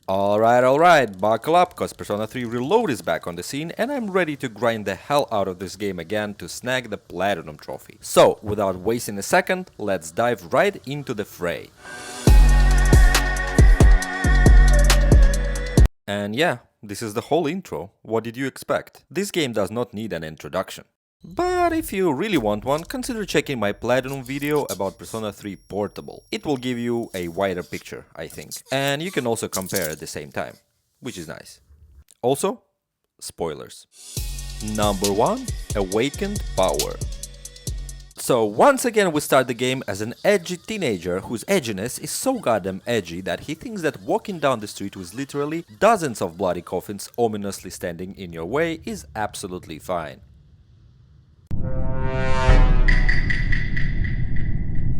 Alright, buckle up, cause Persona 3 Reload is back on the scene and I'm ready to grind the hell out of this game again to snag the Platinum trophy. So, without wasting a second, let's dive right into the fray. And yeah, this is the whole intro. What did you expect? This game does not need an introduction. But if you really want one, consider checking my Platinum video about Persona 3 Portable. It will give you a wider picture, I think. And you can also compare at the same time, which is nice. Also, spoilers. Number 1. Awakened Power. So once again we start the game as an edgy teenager whose edginess is so goddamn edgy that he thinks that walking down the street with literally dozens of bloody coffins ominously standing in your way is absolutely fine.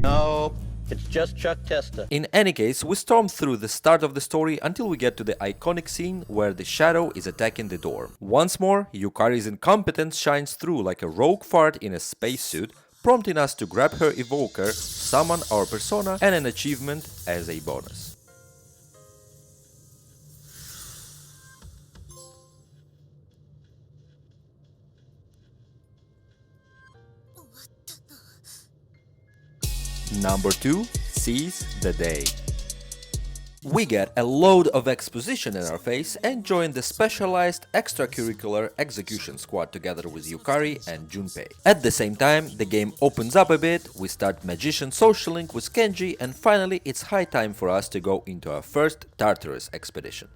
No, it's just Chuck Testa. In any case, we storm through the start of the story until we get to the iconic scene where the shadow is attacking the door. Once more, Yukari's incompetence shines through like a rogue fart in a spacesuit, prompting us to grab her evoker, summon our persona, and an achievement as a bonus. Number 2. Seize the Day. We get a load of exposition in our face and join the specialized Extracurricular Execution Squad together with Yukari and Junpei. At the same time, the game opens up a bit, we start Magician socialing with Kenji, and finally it's high time for us to go into our first Tartarus expedition.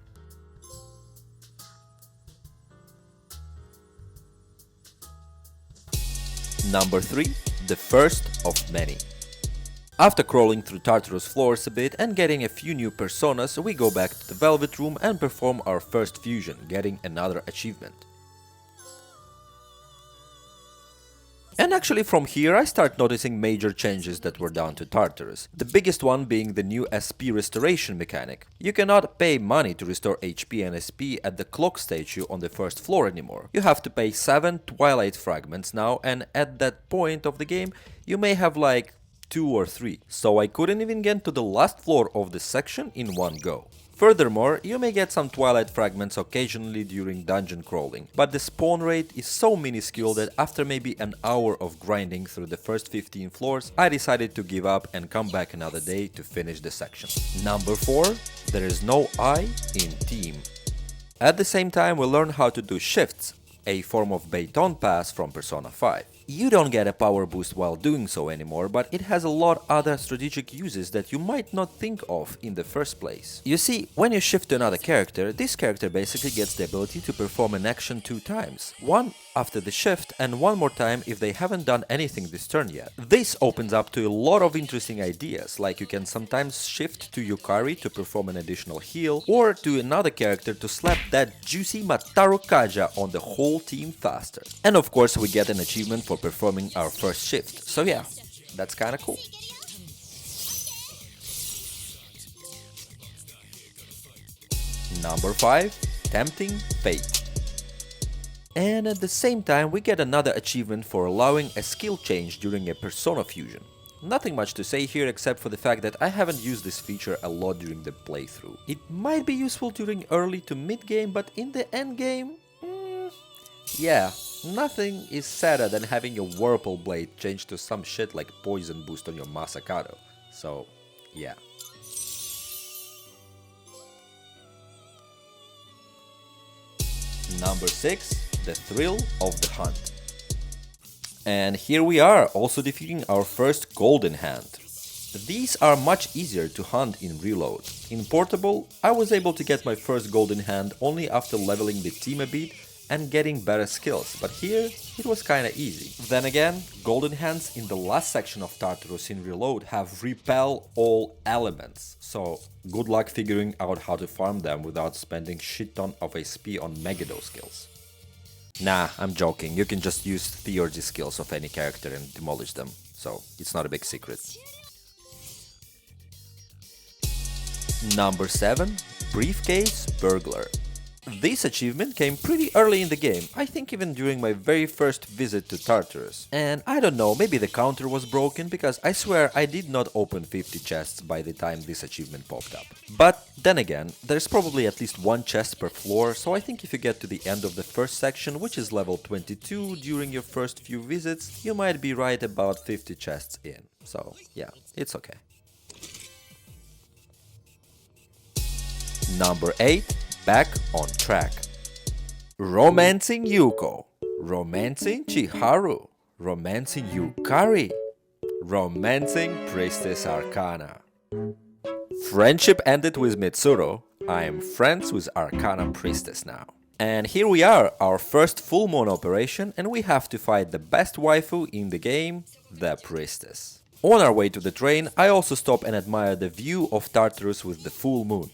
Number 3. The first of many. After crawling through Tartarus floors a bit and getting a few new personas, we go back to the Velvet Room and perform our first fusion, getting another achievement. And actually from here I start noticing major changes that were done to Tartarus, the biggest one being the new SP restoration mechanic. You cannot pay money to restore HP and SP at the clock statue on the first floor anymore. You have to pay 7 Twilight fragments now, and at that point of the game you may have like 2 or 3, so I couldn't even get to the last floor of the section in one go. Furthermore, you may get some Twilight fragments occasionally during dungeon crawling, but the spawn rate is so minuscule that after maybe an hour of grinding through the first 15 floors, I decided to give up and come back another day to finish the section. Number 4. There is no I in team. At the same time we learn how to do shifts, a form of baton pass from Persona 5. You don't get a power boost while doing so anymore, but it has a lot other strategic uses that you might not think of in the first place. You see, when you shift to another character, this character basically gets the ability to perform an action 2 times. One after the shift and one more time if they haven't done anything this turn yet. This opens up to a lot of interesting ideas, like you can sometimes shift to Yukari to perform an additional heal, or to another character to slap that juicy Mataru Kaja on the whole team faster. And of course we get an achievement for performing our first shift, so yeah, that's kinda cool. Number 5. Tempting Fate. And at the same time we get another achievement for allowing a skill change during a persona fusion. Nothing much to say here except for the fact that I haven't used this feature a lot during the playthrough. It might be useful during early to mid game, but in the end game, yeah, nothing is sadder than having your Whirlpool blade change to some shit like poison boost on your Masakato. So, yeah. Number 6. The thrill of the hunt. And here we are, also defeating our first golden hand. These are much easier to hunt in Reload. In Portable, I was able to get my first golden hand only after leveling the team a bit and getting better skills, but here it was kinda easy. Then again, golden hands in the last section of Tartarus in Reload have repel all elements, so good luck figuring out how to farm them without spending shit ton of SP on Megiddo skills. Nah, I'm joking, you can just use Theurgy skills of any character and demolish them, so it's not a big secret. Number 7. Briefcase Burglar. This achievement came pretty early in the game, I think even during my very first visit to Tartarus. And I don't know, maybe the counter was broken, because I swear I did not open 50 chests by the time this achievement popped up. But then again, there's probably at least one chest per floor, so I think if you get to the end of the first section, which is level 22, during your first few visits, you might be right about 50 chests in. So yeah, it's okay. Number 8. Back on track. Romancing Yuko, romancing Chiharu, romancing Yukari, romancing Priestess Arcana. Friendship ended with Mitsuru, I am friends with Arcana Priestess now. And here we are, our first full moon operation, and we have to fight the best waifu in the game, the Priestess. On our way to the train, I also stop and admire the view of Tartarus with the full moon.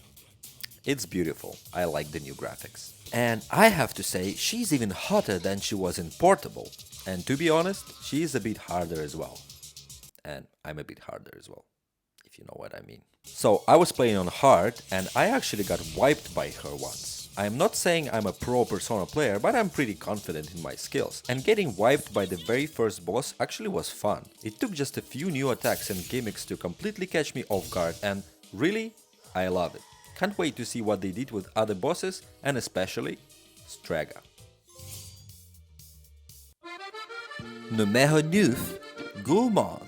It's beautiful, I like the new graphics. And I have to say, she's even hotter than she was in Portable. And to be honest, she's a bit harder as well. And I'm a bit harder as well, if you know what I mean. So I was playing on hard, and I actually got wiped by her once. I'm not saying I'm a pro Persona player, but I'm pretty confident in my skills. And getting wiped by the very first boss actually was fun. It took just a few new attacks and gimmicks to completely catch me off guard, and really, I love it. Can't wait to see what they did with other bosses, and especially Strega. Numéro 9. Gourmand.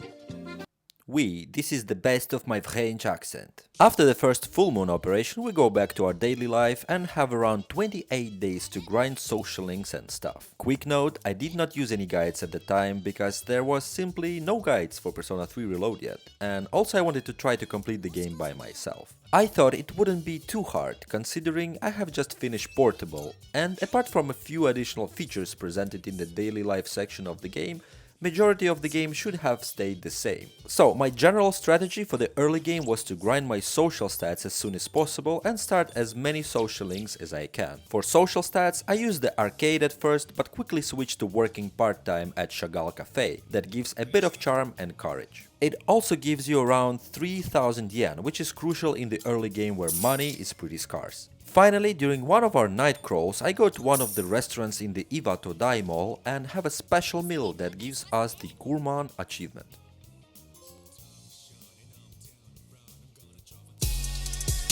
Oui, this is the best of my French accent. After the first full moon operation, we go back to our daily life and have around 28 days to grind social links and stuff. Quick note, I did not use any guides at the time because there was simply no guides for Persona 3 Reload yet, and also I wanted to try to complete the game by myself. I thought it wouldn't be too hard, considering I have just finished Portable, and apart from a few additional features presented in the daily life section of the game, majority of the game should have stayed the same. So my general strategy for the early game was to grind my social stats as soon as possible and start as many social links as I can. For social stats, I used the arcade at first, but quickly switched to working part-time at Chagall Cafe, that gives a bit of charm and courage. It also gives you around 3000 yen, which is crucial in the early game where money is pretty scarce. Finally, during one of our night crawls, I go to one of the restaurants in the Iwato Dai Mall and have a special meal that gives us the Gourmand achievement.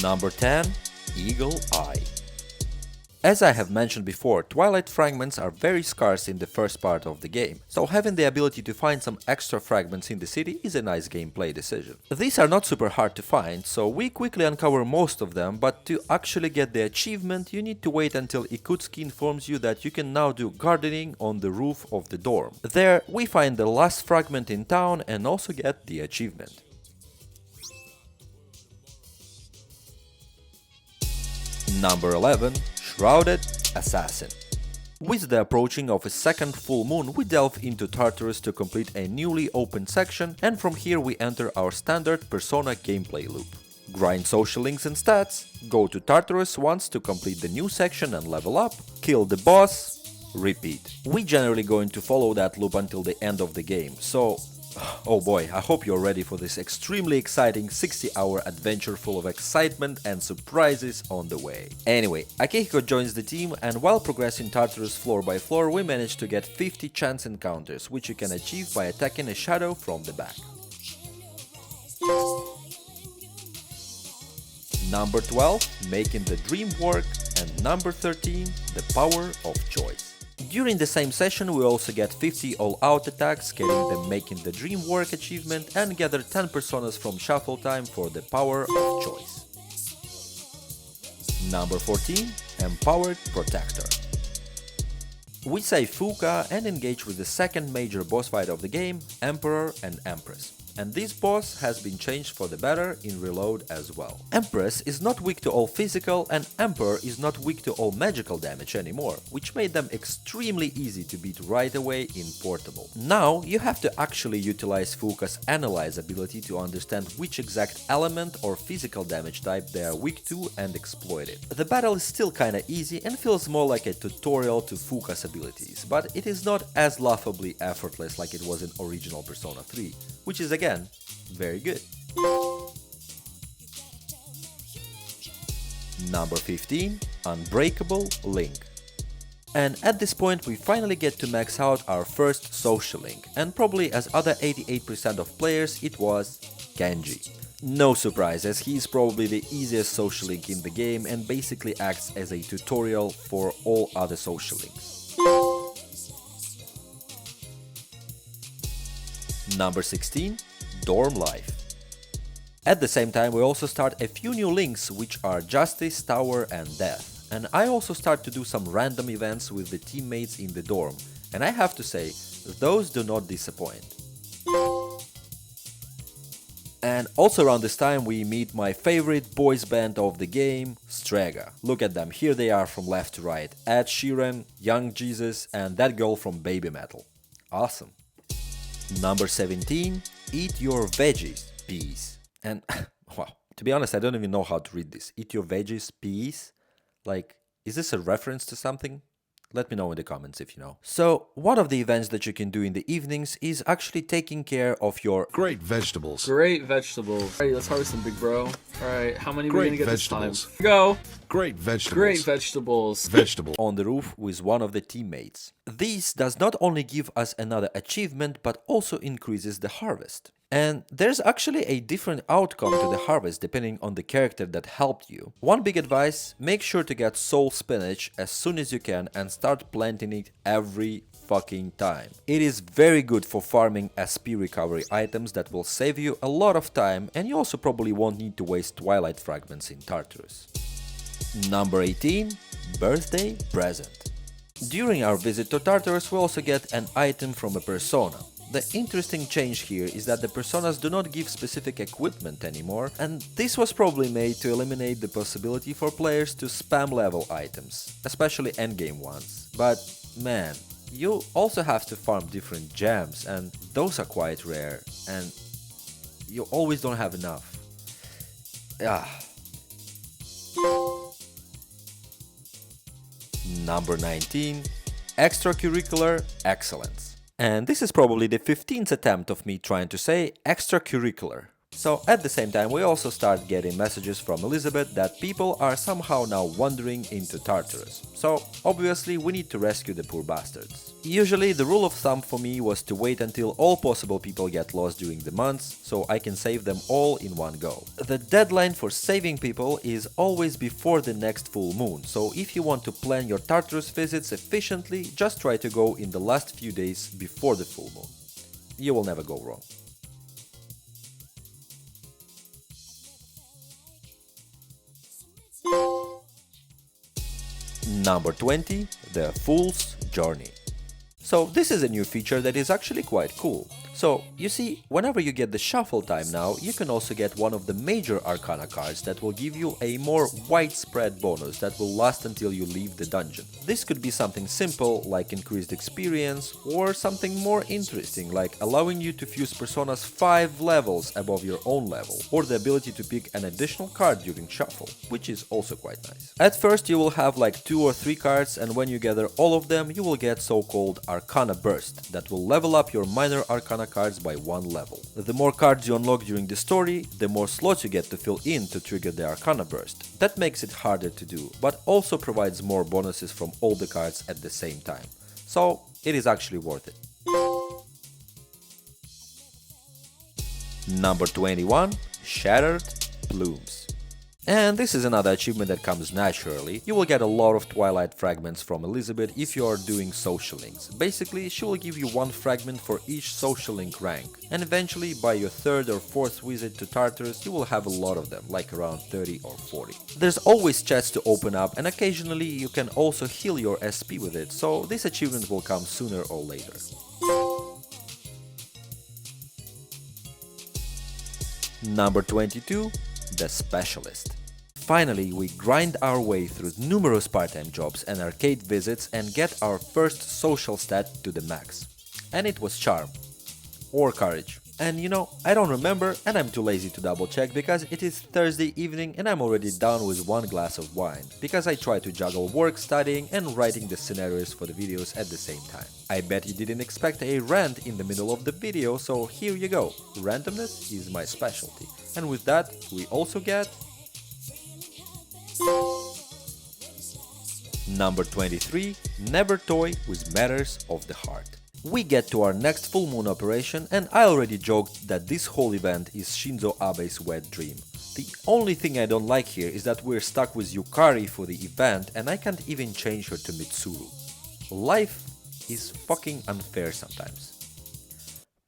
Number 10. Eagle Eye. As I have mentioned before, Twilight fragments are very scarce in the first part of the game, so having the ability to find some extra fragments in the city is a nice gameplay decision. These are not super hard to find, so we quickly uncover most of them, but to actually get the achievement you need to wait until Ikutsuki informs you that you can now do gardening on the roof of the dorm. There we find the last fragment in town and also get the achievement. Number 11. Shrouded Assassin. With the approaching of a second full moon, we delve into Tartarus to complete a newly opened section, and from here we enter our standard Persona gameplay loop. Grind social links and stats, go to Tartarus once to complete the new section and level up, kill the boss, repeat. We generally going to follow that loop until the end of the game, so oh boy, I hope you're ready for this extremely exciting 60-hour adventure full of excitement and surprises on the way. Anyway, Akihiko joins the team, and while progressing Tartarus floor by floor, we managed to get 50 chance encounters, which you can achieve by attacking a shadow from the back. Number 12, Making the Dream Work, and number 13, The Power of Choice. During the same session we also get 50 all-out attacks, getting the Making the Dream Work achievement, and gather 10 personas from Shuffle Time for the Power of Choice. Number 14, Empowered Protector. We save Fuka and engage with the second major boss fight of the game, Emperor and Empress. And this boss has been changed for the better in Reload as well. Empress is not weak to all physical, and Emperor is not weak to all magical damage anymore, which made them extremely easy to beat right away in Portable. Now you have to actually utilize Fuka's Analyze ability to understand which exact element or physical damage type they are weak to and exploit it. The battle is still kinda easy and feels more like a tutorial to Fuka's abilities, but it is not as laughably effortless like it was in original Persona 3, which is again very good. Number 15, Unbreakable Link. And at this point we finally get to max out our first social link, and probably as other 88% of players it was Genji. No surprise, as he is probably the easiest social link in the game and basically acts as a tutorial for all other social links. Number 16. Dorm Life. At the same time we also start a few new links, which are Justice, Tower and Death. And I also start to do some random events with the teammates in the dorm, and I have to say, those do not disappoint. And also around this time we meet my favorite boys band of the game, Strega. Look at them, here they are from left to right: Ed Sheeran, Young Jesus and that girl from Baby Metal. Awesome. Number 17. Eat your veggies, peas. And wow, to be honest I don't even know how to read this. Eat your veggies, peas? Like, is this a reference to something? Let me know in the comments if you know. So, one of the events that you can do in the evenings is actually taking care of your great vegetables. Great vegetables. Alright, let's harvest some, big bro. Alright, how many are we gonna get vegetables. this time? Go! Great vegetables. Great vegetables. Vegetable. on the roof with one of the teammates. This does not only give us another achievement, but also increases the harvest. And there's actually a different outcome to the harvest depending on the character that helped you. One big advice: make sure to get soul spinach as soon as you can and start planting it every fucking time. It is very good for farming SP recovery items that will save you a lot of time, and you also probably won't need to waste Twilight fragments in Tartarus. Number 18. Birthday Present. During our visit to Tartarus we also get an item from a persona. The interesting change here is that the personas do not give specific equipment anymore, and this was probably made to eliminate the possibility for players to spam level items, especially endgame ones. But man, you also have to farm different gems, and those are quite rare, and you always don't have enough. Number 19. Extracurricular Excellence. And this is probably the 15th attempt of me trying to say extracurricular. So at the same time we also start getting messages from Elizabeth that people are somehow now wandering into Tartarus. So obviously we need to rescue the poor bastards. Usually the rule of thumb for me was to wait until all possible people get lost during the months, so I can save them all in one go. The deadline for saving people is always before the next full moon, so if you want to plan your Tartarus visits efficiently, just try to go in the last few days before the full moon. You will never go wrong. Number 20. The Fool's Journey. So this is a new feature that is actually quite cool. So, you see, whenever you get the shuffle time now, you can also get one of the major Arcana cards that will give you a more widespread bonus that will last until you leave the dungeon. This could be something simple, like increased experience, or something more interesting, like allowing you to fuse personas 5 levels above your own level, or the ability to pick an additional card during shuffle, which is also quite nice. At first you will have like 2 or 3 cards, and when you gather all of them, you will get so-called Arcana Burst, that will level up your minor Arcana cards by 1 level. The more cards you unlock during the story, the more slots you get to fill in to trigger the Arcana Burst. That makes it harder to do, but also provides more bonuses from all the cards at the same time. So it is actually worth it. Number 21. Shattered Plumes. And this is another achievement that comes naturally. You will get a lot of Twilight fragments from Elizabeth if you are doing social links. Basically, she will give you 1 fragment for each social link rank. And eventually, by your 3rd or 4th visit to Tartarus, you will have a lot of them, like around 30 or 40. There's always chests to open up, and occasionally you can also heal your SP with it, so this achievement will come sooner or later. Number 22. The Specialist. Finally, we grind our way through numerous part-time jobs and arcade visits and get our first social stat to the max. And it was Charm. Or Courage. And you know, I don't remember and I'm too lazy to double check because it is Thursday evening and I'm already down with 1 glass of wine, because I try to juggle work, studying and writing the scenarios for the videos at the same time. I bet you didn't expect a rant in the middle of the video, so here you go. Randomness is my specialty. And with that, we also get Number 23. Never toy with matters of the heart. We get to our next full moon operation, and I already joked that this whole event is Shinzo Abe's wet dream. The only thing I don't like here is that we're stuck with Yukari for the event and I can't even change her to Mitsuru. Life is fucking unfair sometimes.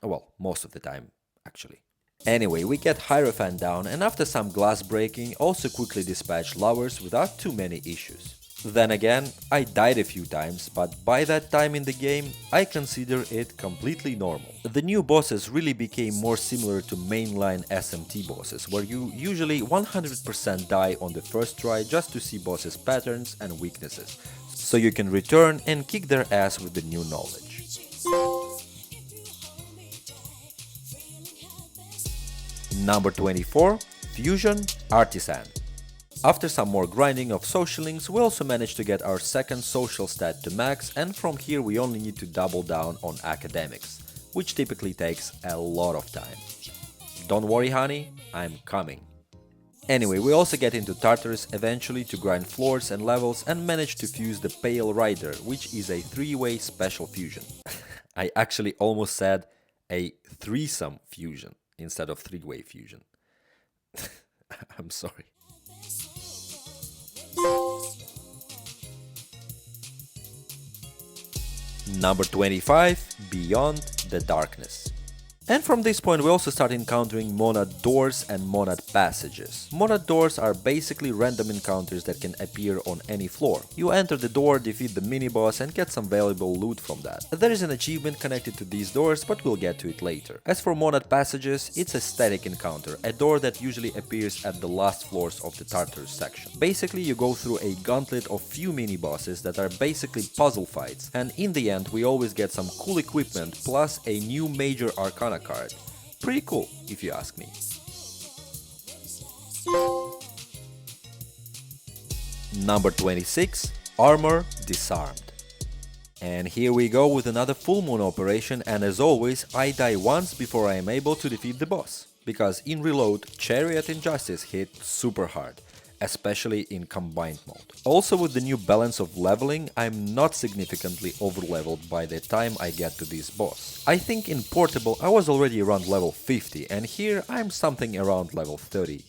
Well, most of the time, actually. Anyway, we get Hierophant down and after some glass breaking also quickly dispatch lovers without too many issues. Then again, I died a few times, but by that time in the game, I consider it completely normal. The new bosses really became more similar to mainline SMT bosses, where you usually 100% die on the first try just to see bosses' patterns and weaknesses, so you can return and kick their ass with the new knowledge. Number 24. Fusion Artisan. After some more grinding of social links, we also managed to get our second social stat to max, and from here we only need to double down on academics, which typically takes a lot of time. Don't worry honey, I'm coming. Anyway, we also get into Tartarus eventually to grind floors and levels and manage to fuse the Pale Rider, which is a 3-way special fusion. I actually almost said a threesome fusion instead of 3-way fusion. I'm sorry. Number 25. Beyond the Darkness. And from this point we also start encountering monad doors and monad passages. Monad doors are basically random encounters that can appear on any floor. You enter the door, defeat the mini-boss and get some valuable loot from that. There is an achievement connected to these doors, but we'll get to it later. As for monad passages, it's a static encounter, a door that usually appears at the last floors of the Tartarus section. Basically you go through a gauntlet of few mini-bosses that are basically puzzle fights, and in the end we always get some cool equipment plus a new major arcana card. Pretty cool, if you ask me. Number 26. Armor Disarmed. And here we go with another full moon operation, and as always I die once before I am able to defeat the boss. Because in Reload, Chariot Injustice hit super hard, especially in combined mode. Also with the new balance of leveling, I'm not significantly overleveled by the time I get to this boss. I think in Portable I was already around level 50 and here I'm something around level 30.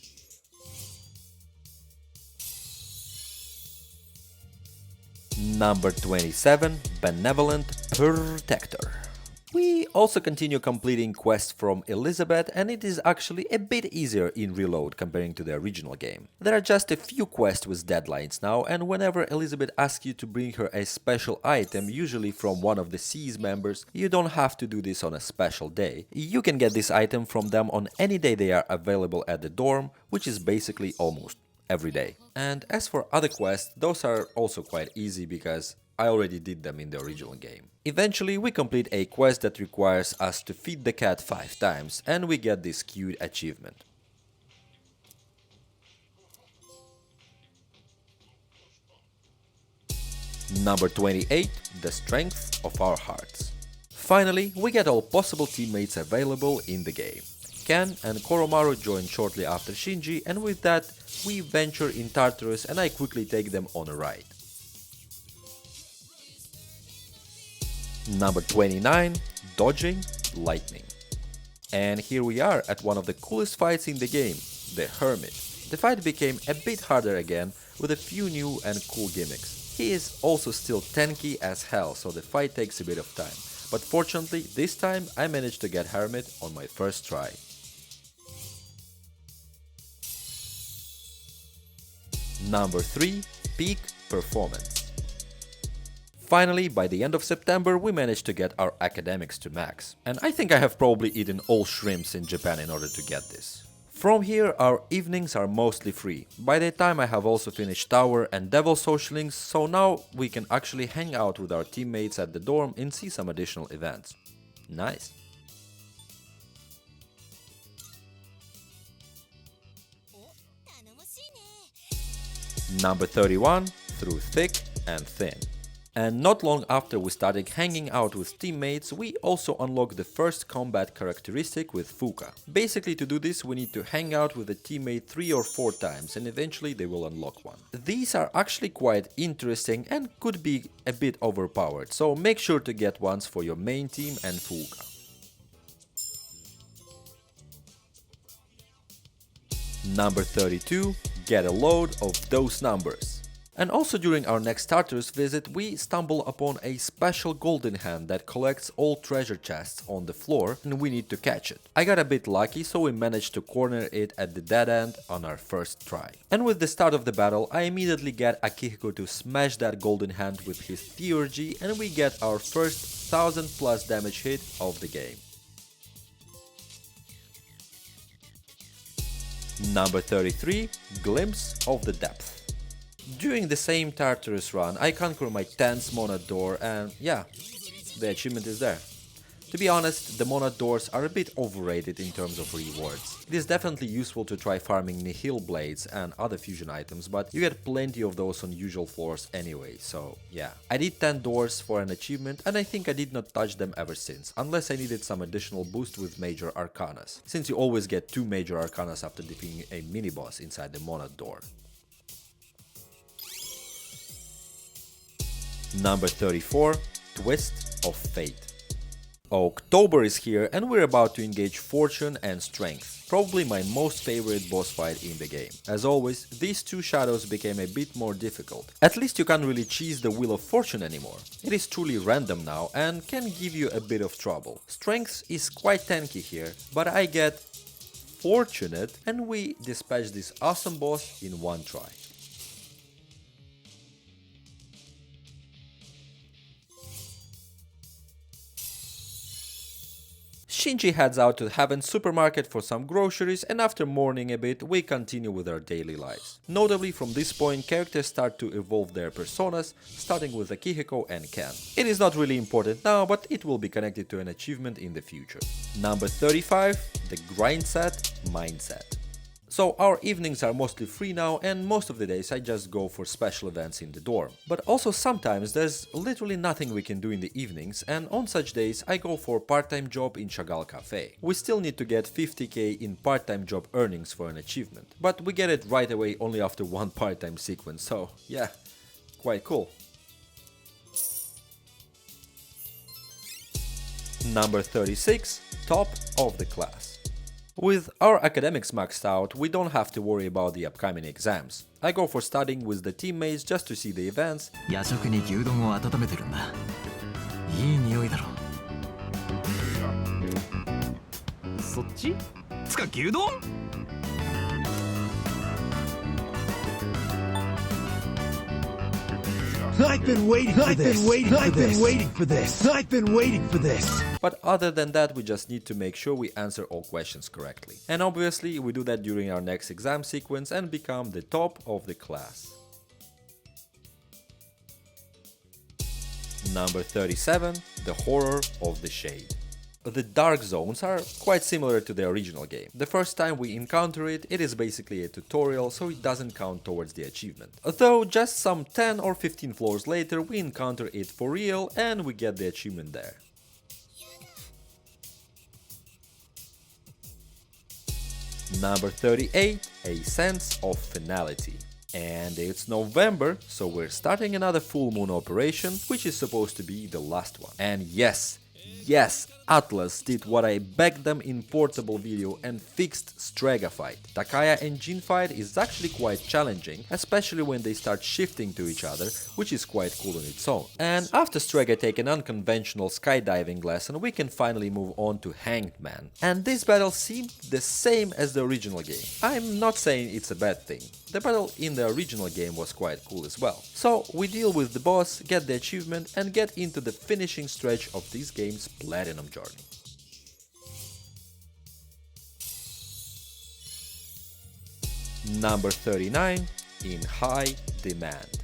Number 27. Benevolent Purr-tector. We also continue completing quests from Elizabeth, and it is actually a bit easier in Reload comparing to the original game. There are just a few quests with deadlines now, and whenever Elizabeth asks you to bring her a special item, usually from one of the C's members, you don't have to do this on a special day. You can get this item from them on any day they are available at the dorm, which is basically almost every day. And as for other quests, those are also quite easy because I already did them in the original game. Eventually we complete a quest that requires us to feed the cat 5 times and we get this cute achievement. Number 28. The Strength of Our Hearts. Finally, we get all possible teammates available in the game. Ken and Koromaru join shortly after Shinji, and with that we venture in Tartarus and I quickly take them on a ride. Number 29. Dodging Lightning. And here we are at one of the coolest fights in the game, the Hermit. The fight became a bit harder again with a few new and cool gimmicks. He is also still tanky as hell, so the fight takes a bit of time. But fortunately, this time I managed to get Hermit on my first try. Number 3. Peak Performance. Finally, by the end of September, we managed to get our academics to max. And I think I have probably eaten all shrimps in Japan in order to get this. From here, our evenings are mostly free. By that time I have also finished Tower and Devil Socialings, so now we can actually hang out with our teammates at the dorm and see some additional events. Nice. Number 31. Through Thick and Thin. And not long after we started hanging out with teammates, we also unlocked the first combat characteristic with Fuka. Basically, to do this we need to hang out with a teammate 3 or 4 times and eventually they will unlock one. These are actually quite interesting and could be a bit overpowered, so make sure to get ones for your main team and Fuka. Number 32. Get a load of those numbers. And also during our next starters visit we stumble upon a special golden hand that collects all treasure chests on the floor and we need to catch it. I got a bit lucky, so we managed to corner it at the dead end on our first try. And with the start of the battle I immediately get Akihiko to smash that golden hand with his theurgy and we get our first 1000+ damage hit of the game. Number 33. Glimpse of the Depth. During the same Tartarus run, I conquer my 10th Monad door and yeah, the achievement is there. To be honest, the Monad doors are a bit overrated in terms of rewards. It is definitely useful to try farming Nihil blades and other fusion items, but you get plenty of those on usual floors anyway, so yeah. I did 10 doors for an achievement and I think I did not touch them ever since, unless I needed some additional boost with Major Arcanas, since you always get 2 Major Arcanas after defeating a mini-boss inside the Monad door. Number 34. Twist of Fate. October is here and we're about to engage Fortune and Strength, probably my most favorite boss fight in the game. As always, these two shadows became a bit more difficult. At least you can't really cheese the Wheel of Fortune anymore. It is truly random now and can give you a bit of trouble. Strength is quite tanky here, but I get fortunate and we dispatch this awesome boss in one try. Shinji heads out to the Heaven supermarket for some groceries and after mourning a bit, we continue with our daily lives. Notably, from this point, characters start to evolve their personas, starting with Akihiko and Ken. It is not really important now, but it will be connected to an achievement in the future. Number 35. The Grindset Mindset. So our evenings are mostly free now and most of the days I just go for special events in the dorm. But also sometimes there's literally nothing we can do in the evenings and on such days I go for part-time job in Chagall Cafe. We still need to get 50k in part-time job earnings for an achievement, but we get it right away only after one part-time sequence, so yeah, quite cool. Number 36. Top of the class. With our academics maxed out, we don't have to worry about the upcoming exams. I go for studying with the teammates just to see the events. 夜食に牛丼を温めてるんだ。いい匂いだろ。そっち？つか牛丼？ I've been waiting for this. But other than that, we just need to make sure we answer all questions correctly. And obviously, we do that during our next exam sequence and become the top of the class. Number 37. The Horror of the Shade. The dark zones are quite similar to the original game. The first time we encounter it, it is basically a tutorial, so it doesn't count towards the achievement. Though just some 10 or 15 floors later we encounter it for real and we get the achievement there. Number 38. A Sense of Finality. And it's November, so we're starting another full moon operation, which is supposed to be the last one. And yes, Atlas did what I begged them in portable video and fixed Strega fight. Takaya and Jin fight is actually quite challenging, especially when they start shifting to each other, which is quite cool on its own. And after Strega take an unconventional skydiving lesson, we can finally move on to Hanged Man. And this battle seemed the same as the original game. I'm not saying it's a bad thing. The battle in the original game was quite cool as well. So we deal with the boss, get the achievement and get into the finishing stretch of this game's platinum journey. Number 39. In High Demand.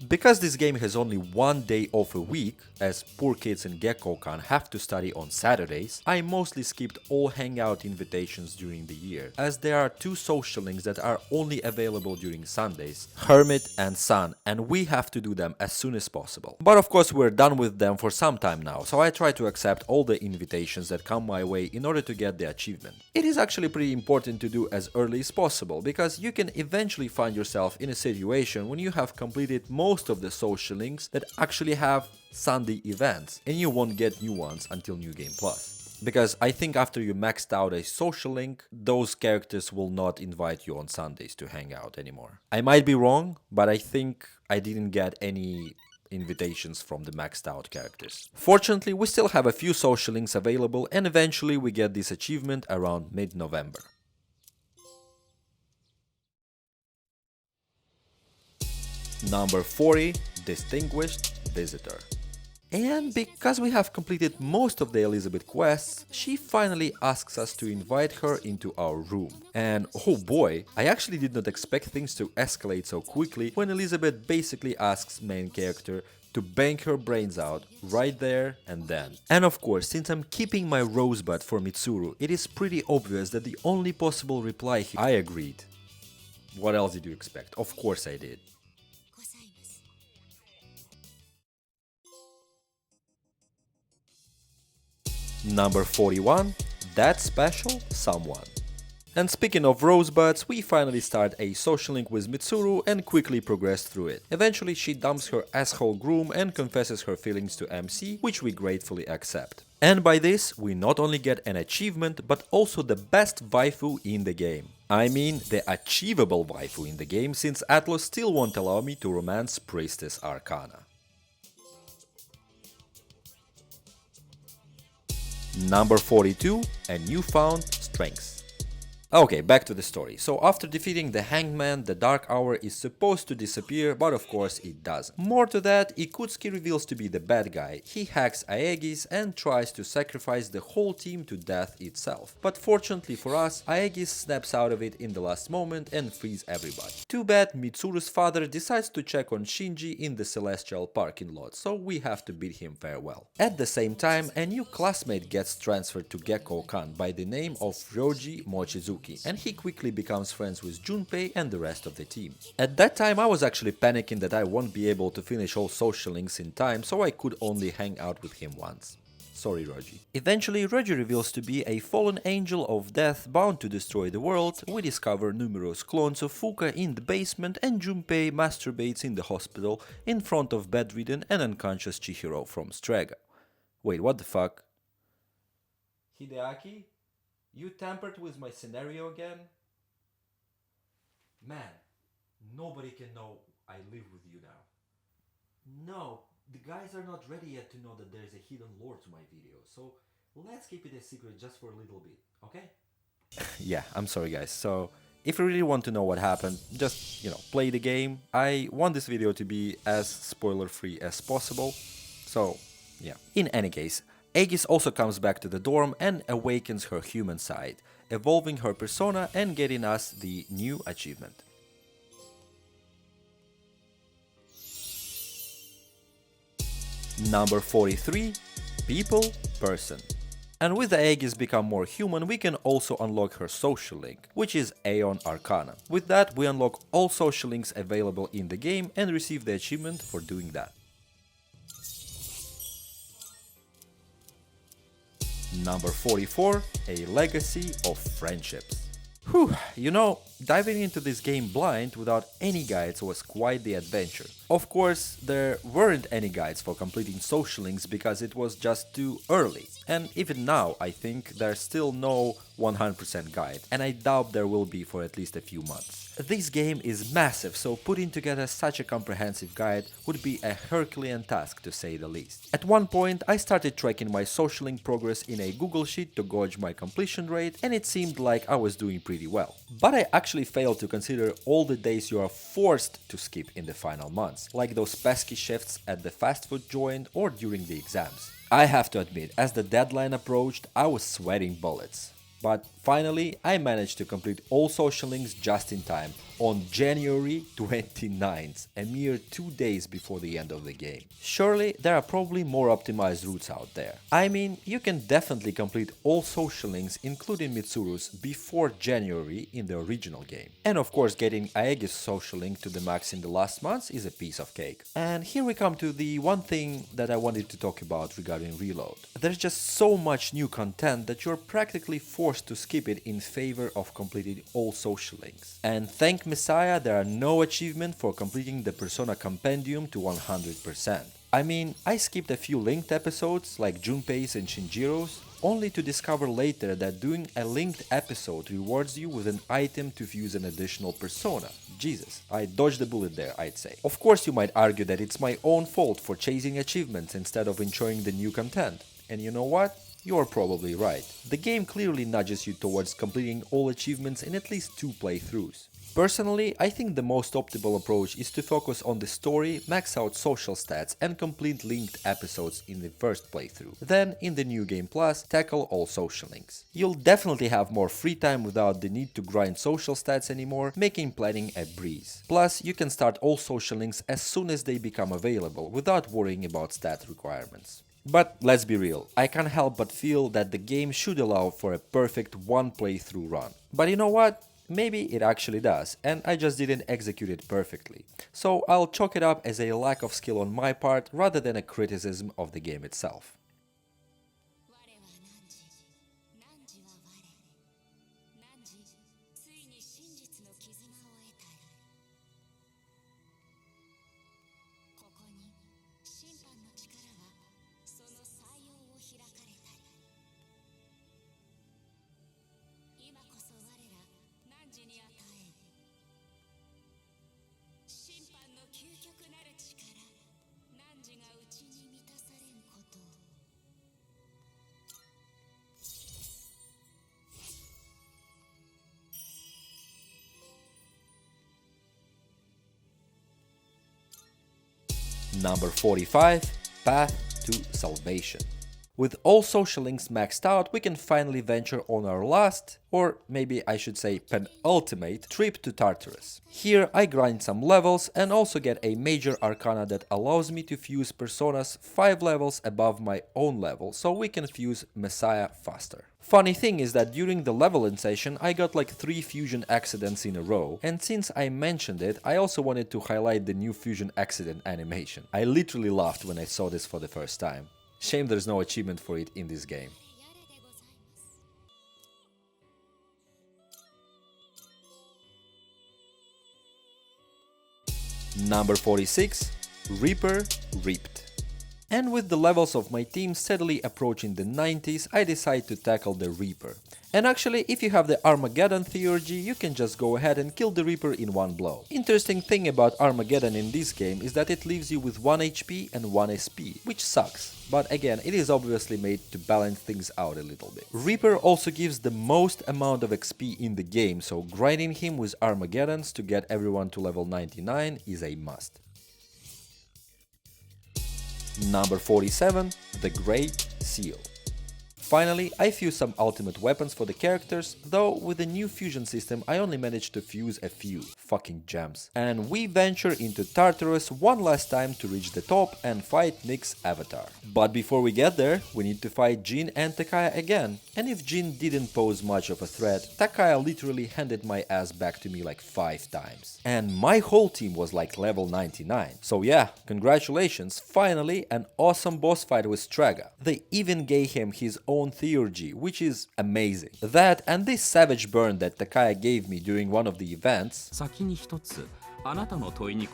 Because this game has only one day off a week, as poor kids in Gekko-kan have to study on Saturdays, I mostly skipped all hangout invitations during the year, as there are two social links that are only available during Sundays, Hermit and Sun, and we have to do them as soon as possible. But of course we're done with them for some time now, so I try to accept all the invitations that come my way in order to get the achievement. It is actually pretty important to do as early as possible, because you can eventually find yourself in a situation when you have completed most of the social links that actually have Sunday events, and you won't get new ones until New Game Plus. Because I think after you maxed out a social link, those characters will not invite you on Sundays to hang out anymore. I might be wrong, but I think I didn't get any invitations from the maxed out characters. Fortunately, we still have a few social links available, and eventually we get this achievement around mid-November. Number 40, Distinguished Visitor. And because we have completed most of the Elizabeth quests, she finally asks us to invite her into our room. And oh boy, I actually did not expect things to escalate so quickly when Elizabeth basically asks main character to bang her brains out right there and then. And of course, since I'm keeping my rosebud for Mitsuru, it is pretty obvious that the only possible reply here— I agreed. What else did you expect? Of course I did. Number 41, That Special Someone. And speaking of rosebuds, we finally start a social link with Mitsuru and quickly progress through it. Eventually she dumps her asshole groom and confesses her feelings to MC, which we gratefully accept. And by this, we not only get an achievement, but also the best waifu in the game. I mean, the achievable waifu in the game, since Atlas still won't allow me to romance Priestess Arcana. Number 42, a Newfound Strength. Okay, back to the story. So after defeating the Hangman, the Dark Hour is supposed to disappear, but of course it doesn't. More to that, Ikutsuki reveals to be the bad guy. He hacks Aegis and tries to sacrifice the whole team to death itself. But fortunately for us, Aegis snaps out of it in the last moment and frees everybody. Too bad Mitsuru's father decides to check on Shinji in the Celestial parking lot, so we have to bid him farewell. At the same time, a new classmate gets transferred to Gekko-kan by the name of Ryoji Mochizuki, and he quickly becomes friends with Junpei and the rest of the team. At that time I was actually panicking that I won't be able to finish all social links in time, so I could only hang out with him once. Sorry, Roji. Eventually, Roji reveals to be a fallen angel of death bound to destroy the world. We discover numerous clones of Fuka in the basement, and Junpei masturbates in the hospital in front of bedridden and unconscious Chihiro from Strega. Wait, what the fuck? Hideaki? You tampered with my scenario again? Man, nobody can know I live with you now. No, the guys are not ready yet to know that there's a hidden lore to my video, so let's keep it a secret just for a little bit, okay? Yeah, I'm sorry guys, so if you really want to know what happened, just, play the game. I want this video to be as spoiler-free as possible, so yeah. In any case, Aegis also comes back to the dorm and awakens her human side, evolving her persona and getting us the new achievement. Number 43, People Person. And with the Aegis become more human, we can also unlock her social link, which is Aeon Arcana. With that, we unlock all social links available in the game and receive the achievement for doing that. Number 44, a legacy of friendships. Whew, diving into this game blind without any guides was quite the adventure. Of course, there weren't any guides for completing social links because it was just too early. And even now, I think there's still no 100% guide, and I doubt there will be for at least a few months. This game is massive, so putting together such a comprehensive guide would be a Herculean task to say the least. At one point, I started tracking my social link progress in a Google Sheet to gauge my completion rate, and it seemed like I was doing pretty well. But I actually failed to consider all the days you are forced to skip in the final months, like those pesky shifts at the fast food joint or during the exams. I have to admit, as the deadline approached, I was sweating bullets. But finally, I managed to complete all social links just in time, on January 29th, a mere 2 days before the end of the game. Surely, there are probably more optimized routes out there. I mean, you can definitely complete all social links, including Mitsuru's, before January in the original game. And of course, getting Aegi's social link to the max in the last months is a piece of cake. And here we come to the one thing that I wanted to talk about regarding Reload. There's just so much new content that you're practically forced to skip it in favor of completing all social links. And thank Messiah, there are no achievements for completing the Persona Compendium to 100%. I mean, I skipped a few linked episodes like Junpei's and Shinjiro's, only to discover later that doing a linked episode rewards you with an item to fuse an additional persona. Jesus, I dodged the bullet there, I'd say. Of course you might argue that it's my own fault for chasing achievements instead of enjoying the new content. And you know what? You're probably right. The game clearly nudges you towards completing all achievements in at least 2 playthroughs. Personally, I think the most optimal approach is to focus on the story, max out social stats and complete linked episodes in the first playthrough. Then, in the New Game Plus, tackle all social links. You'll definitely have more free time without the need to grind social stats anymore, making planning a breeze. Plus, you can start all social links as soon as they become available, without worrying about stat requirements. But let's be real, I can't help but feel that the game should allow for a perfect 1 playthrough run. But you know what? Maybe it actually does, and I just didn't execute it perfectly. So I'll chalk it up as a lack of skill on my part rather than a criticism of the game itself. Number 45, Path to Salvation. With all social links maxed out, we can finally venture on our last, or maybe I should say penultimate, trip to Tartarus. Here I grind some levels and also get a major arcana that allows me to fuse personas 5 levels above my own level, so we can fuse Messiah faster. Funny thing is that during the leveling session I got like 3 fusion accidents in a row, and since I mentioned it, I also wanted to highlight the new fusion accident animation. I literally laughed when I saw this for the first time. Shame there's no achievement for it in this game. Number 46, Reaper Reaped. And with the levels of my team steadily approaching the 90s, I decide to tackle the Reaper. And actually, if you have the Armageddon theurgy, you can just go ahead and kill the Reaper in one blow. Interesting thing about Armageddon in this game is that it leaves you with 1 HP and 1 SP, which sucks. But again, it is obviously made to balance things out a little bit. Reaper also gives the most amount of XP in the game, so grinding him with Armageddons to get everyone to level 99 is a must. Number 47, the Great Seal. Finally, I fused some ultimate weapons for the characters, though with the new fusion system I only managed to fuse a few. Fucking gems. And we venture into Tartarus one last time to reach the top and fight Nick's avatar. But before we get there, we need to fight Jin and Takaya again. And if Jin didn't pose much of a threat, Takaya literally handed my ass back to me like 5 times. And my whole team was like level 99. So yeah, congratulations, finally an awesome boss fight with Straga. They even gave him his own theurgy, which is amazing. That and this savage burn that Takaya gave me during one of the events. 先に一つあなたの問いに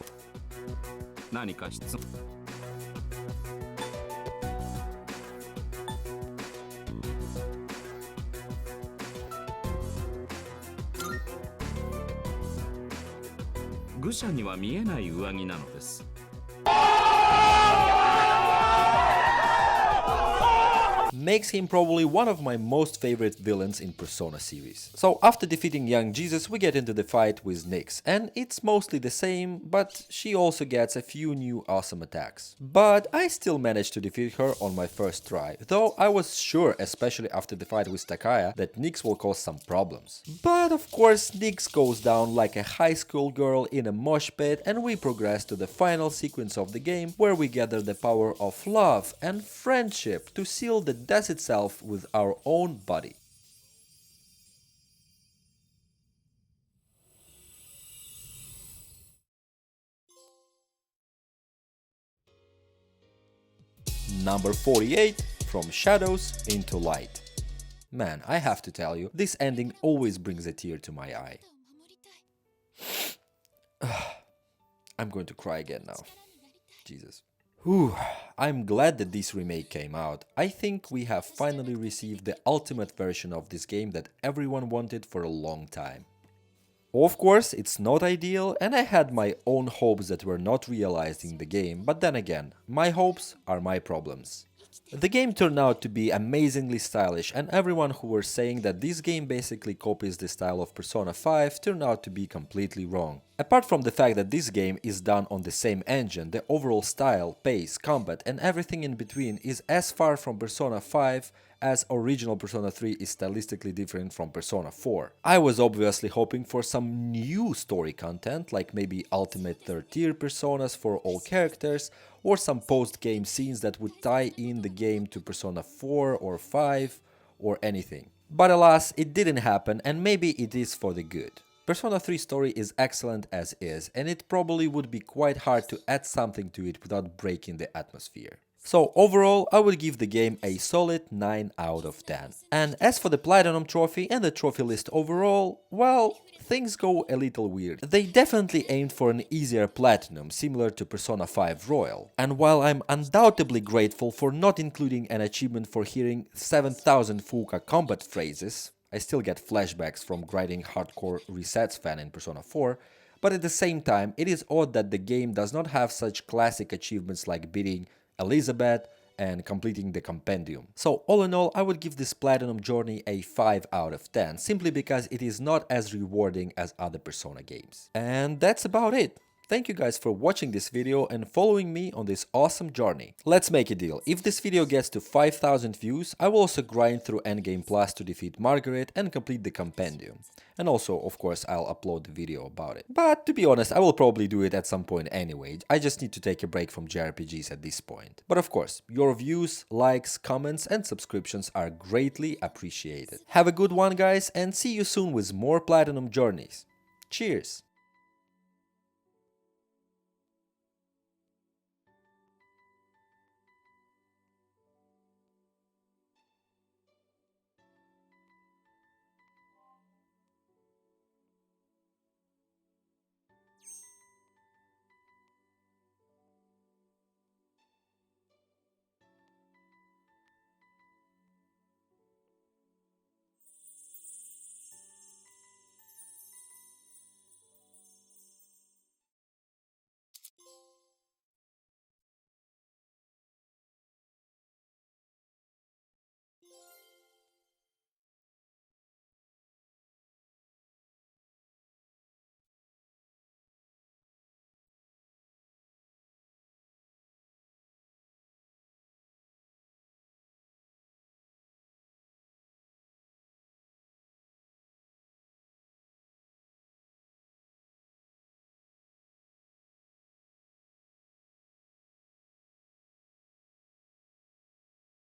何か質問愚者には見えない上着なのです。makes him probably one of my most favorite villains in Persona series. So after defeating young Jesus, we get into the fight with Nyx, and it's mostly the same, but she also gets a few new awesome attacks. But I still managed to defeat her on my first try, though I was sure, especially after the fight with Takaya, that Nyx will cause some problems. But of course Nyx goes down like a high school girl in a mosh pit, and we progress to the final sequence of the game, where we gather the power of love and friendship to seal the death itself with our own body. Number 48, From Shadows into Light. Man, I have to tell you, this ending always brings a tear to my eye. I'm going to cry again now. Jesus. Whew, I'm glad that this remake came out. I think we have finally received the ultimate version of this game that everyone wanted for a long time. Of course, it's not ideal, and I had my own hopes that were not realized in the game, but then again, my hopes are my problems. The game turned out to be amazingly stylish, and everyone who were saying that this game basically copies the style of Persona 5 turned out to be completely wrong. Apart from the fact that this game is done on the same engine, the overall style, pace, combat and everything in between is as far from Persona 5 as original Persona 3 is stylistically different from Persona 4. I was obviously hoping for some new story content, like maybe ultimate third tier personas for all characters, or some post-game scenes that would tie in the game to Persona 4 or 5 or anything. But alas, it didn't happen, and maybe it is for the good. Persona 3 story is excellent as is, and it probably would be quite hard to add something to it without breaking the atmosphere. So overall, I would give the game a solid 9 out of 10. And as for the Platinum trophy and the trophy list overall, well, things go a little weird. They definitely aimed for an easier Platinum, similar to Persona 5 Royal. And while I'm undoubtedly grateful for not including an achievement for hearing 7000 Fuuka combat phrases, I still get flashbacks from grinding hardcore resets fan in Persona 4, but at the same time, it is odd that the game does not have such classic achievements like beating Elizabeth and completing the compendium. So all in all, I would give this Platinum journey a 5 out of 10, simply because it is not as rewarding as other Persona games. And that's about it. Thank you guys for watching this video and following me on this awesome journey. Let's make a deal. If this video gets to 5000 views, I will also grind through Endgame Plus to defeat Margaret and complete the compendium. And also, of course, I'll upload the video about it. But to be honest, I will probably do it at some point anyway. I just need to take a break from JRPGs at this point. But of course, your views, likes, comments and subscriptions are greatly appreciated. Have a good one, guys, and see you soon with more Platinum journeys. Cheers!